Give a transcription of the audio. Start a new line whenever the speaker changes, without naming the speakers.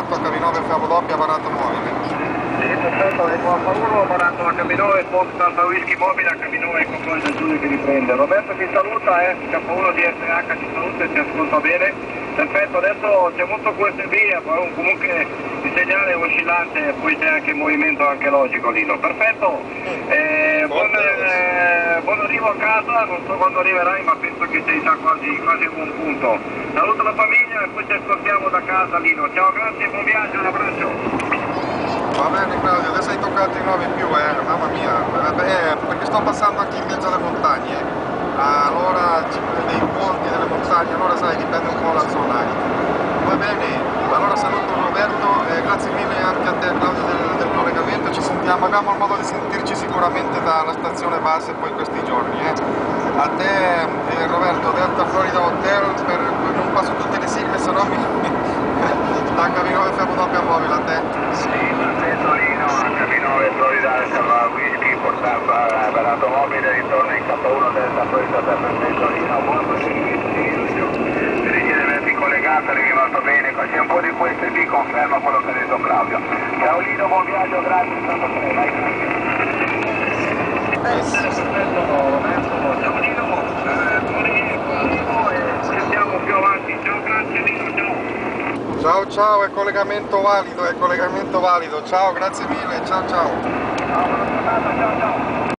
contatto HV9 Fiabo doppia, apparato mobile.
Sì, perfetto, Eco H1, apparato HV9, Fox Alfa Whisky mobile, HV9 Eco Golden Giulio che riprende. Roberto ti saluta, K1 di SH ti saluta e ti ascolta bene. Perfetto, adesso c'è molto QSB, comunque il segnale è oscillante, poi c'è anche il movimento anche logico Lino. Perfetto, buon arrivo a casa, non so quando arriverai ma penso che sei già quasi a buon punto. Saluto la famiglia e poi ci ascoltiamo da casa Lino. Ciao, grazie, buon viaggio, un abbraccio.
Va bene Claudio, adesso hai toccato i 9 in più, mamma mia, perché sto passando anche in mezzo alle montagne. Allora ci sono dei ponti delle montagne, allora sai, dipende un po' la zona. Va bene, allora saluto Roberto e grazie mille anche a te Claudio del collegamento, ci sentiamo, abbiamo il modo di sentirci sicuramente dalla stazione base poi questi giorni. A te Roberto, Delta Florida Hotel, non passo tutte le sigle, se no mi HV9 Fiabo doppia mobile, a te.
Sì, perfetto Lino, HV9 Florida Alfa Whisky, portata apparato mobile, ritorno in K1 Delta Florida, perfetto Lino, buon proseguimento di Lucio. Linea deve essere collegata, arrivi molto bene, c'è un po' di QSB, conferma quello che ha detto Claudio. Ciao Lino, buon viaggio, grazie, è stato te, vai, grazie. Perfetto Roberto, ciao Lino, buon rientro e ci sentiamo più avanti, ciao, grazie Lino, ciao.
Ciao, è collegamento valido, ciao, grazie mille, ciao.
Ciao, buona giornata, ciao.